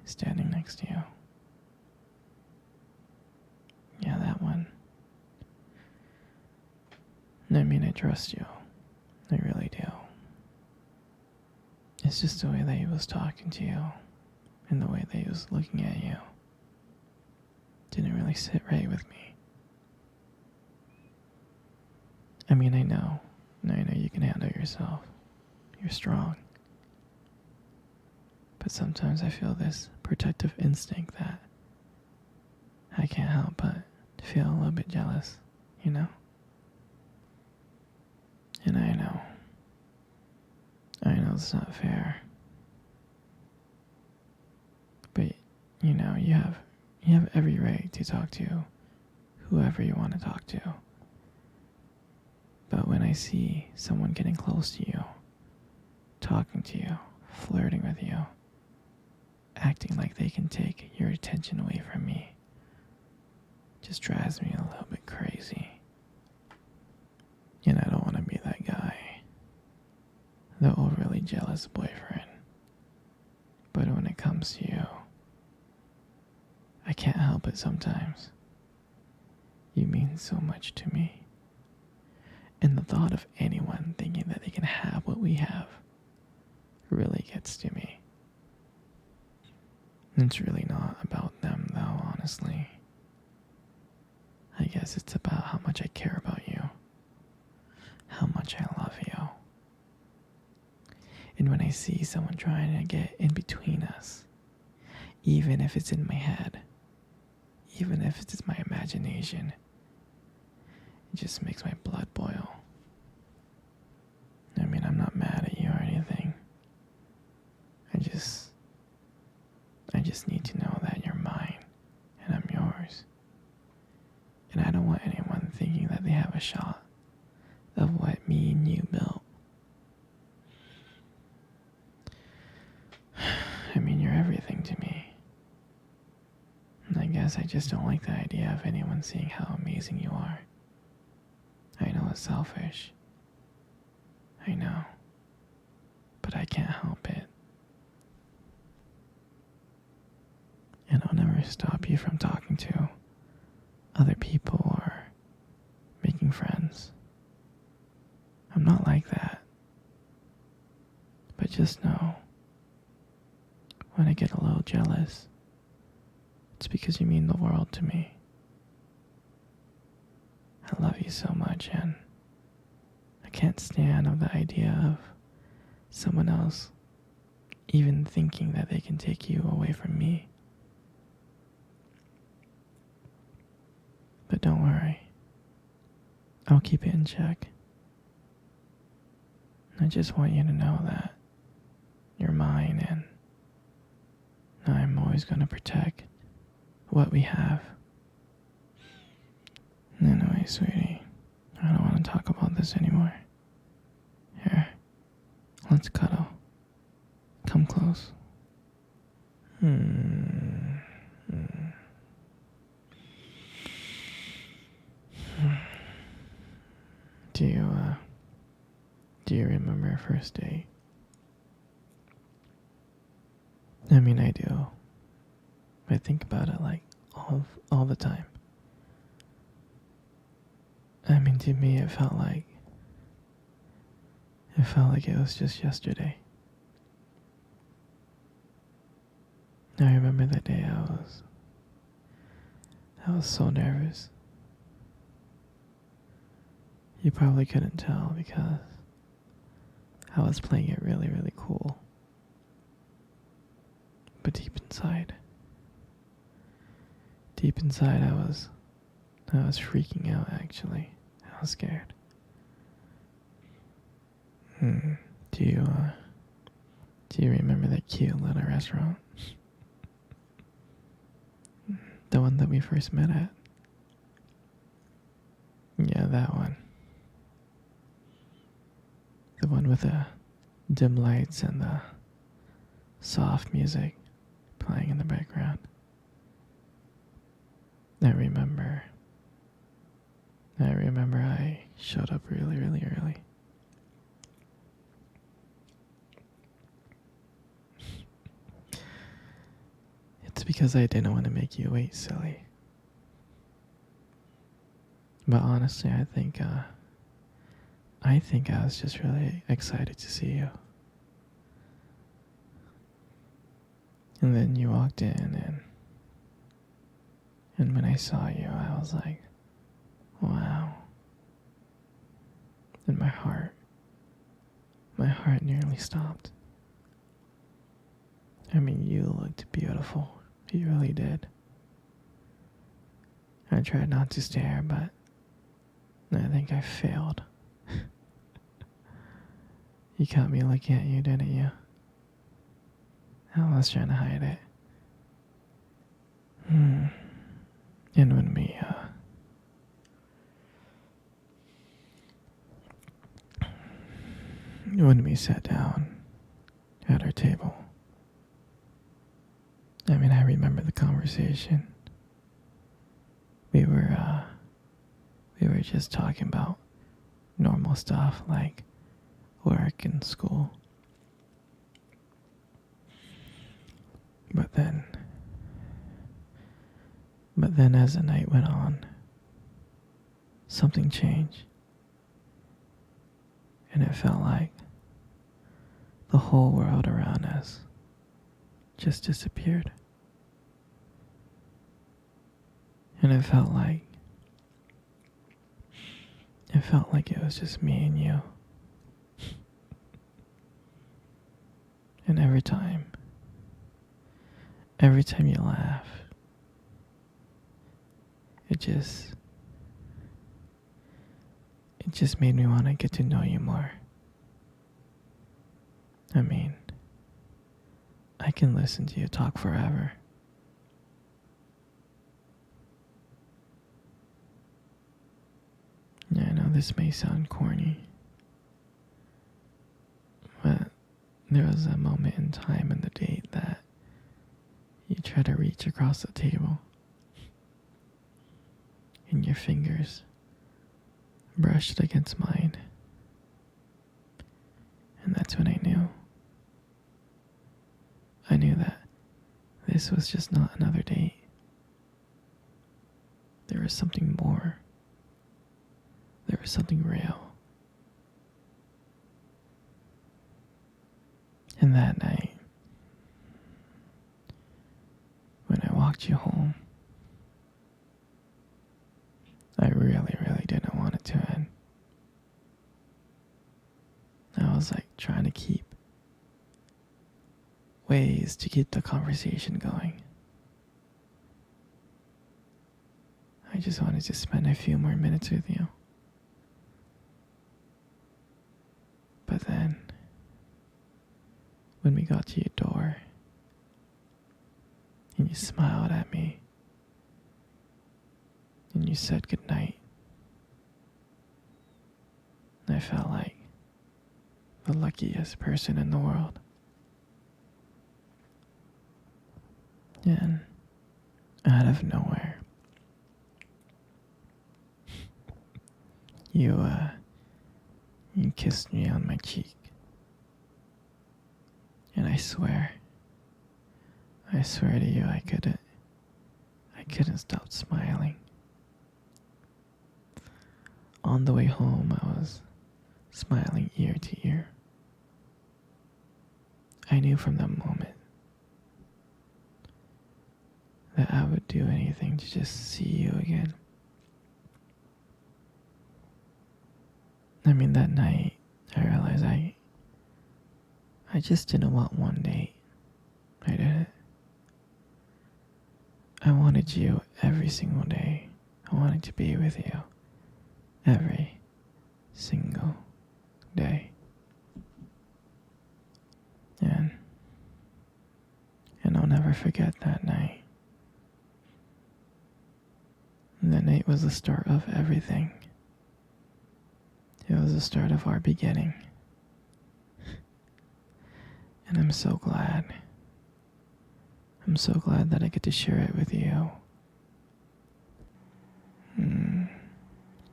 standing next to you. Yeah, that one. I mean, I trust you. I really do. It's just the way that he was talking to you and the way that he was looking at you didn't really sit right with me. I mean, I know you can handle yourself. You're strong. But sometimes I feel this protective instinct that I can't help but feel a little bit jealous, you know? And I know it's not fair. But, you know, you have every right to talk to whoever you want to talk to. But when I see someone getting close to you, talking to you, flirting with you, acting like they can take your attention away from me, just drives me a little bit crazy. And I don't want to be that guy, the overly jealous boyfriend. But when it comes to you, I can't help it sometimes. You mean so much to me. And the thought of anyone thinking that they can have what we have really gets to me. It's really not about them, though, honestly. I guess it's about how much I care about you, how much I love you. And when I see someone trying to get in between us, even if it's in my head, even if it's my imagination, it just makes my blood boil. I mean, I'm not mad at you or anything. I just need to know that you're mine and I'm yours. And I don't want anyone thinking that they have a shot of what me and you built. I mean, you're everything to me. And I guess I just don't like the idea of anyone seeing how amazing you are. I know it's selfish. I know. But I can't help it. And I'll never stop you from talking to other people or making friends. I'm not like that. But just know, when I get a little jealous, it's because you mean the world to me. I love you so much, and I can't stand the idea of someone else even thinking that they can take you away from me. But don't worry, I'll keep it in check. I just want you to know that you're mine, and I'm always going to protect what we have. Anyway, sweetie, I don't want to talk about this anymore. Here, let's cuddle. Come close. Do you remember our first date? I mean, I do. I think about it like all the time. I mean, to me, it felt like it was just yesterday. I remember that day I was so nervous. You probably couldn't tell because I was playing it really, really cool. But deep inside, I was freaking out, actually. I was scared. Do you remember that cute little restaurant? The one that we first met at? Yeah, that one. The one with the dim lights and the soft music playing in the background. I remember I showed up really, really early. because I didn't want to make you wait, silly. But honestly, I think I was just really excited to see you. And then you walked in, and when I saw you, I was like, wow. And my heart nearly stopped. I mean, you looked beautiful. You really did. I tried not to stare, but I think I failed. You caught me looking at you, didn't you? I was trying to hide it. And when we sat down at our table, I mean, I remember the conversation. We were just talking about normal stuff like work and school. But then as the night went on, something changed. And it felt like the whole world around us just disappeared. And it felt like it was just me and you. And every time you laugh, it just made me want to get to know you more. I mean, I can listen to you talk forever. Yeah, I know this may sound corny, but there was a moment in time in the date that you tried to reach across the table, and your fingers brushed against mine. And that's when I knew. I knew that this was just not another date. There was something more. There was something real. And that night, when I walked you home, I really, really didn't want it to end. I was like trying to keep ways to keep the conversation going. I just wanted to spend a few more minutes with you. But then, when we got to your door, and you smiled at me, and you said goodnight, I felt like the luckiest person in the world. And out of nowhere, you kissed me on my cheek. And I swear to you, I couldn't stop smiling. On the way home, I was smiling ear to ear. I knew from that moment that I would do anything to just see you again. I mean, that night, I realized I just didn't want one date. I didn't. I wanted you every single day. I wanted to be with you every single day. And I'll never forget that night. That night was the start of everything. It was the start of our beginning. And I'm so glad. I'm so glad that I get to share it with you.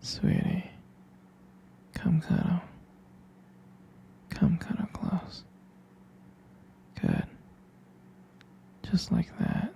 Sweetie, come cuddle. Come cuddle close. Good. Just like that.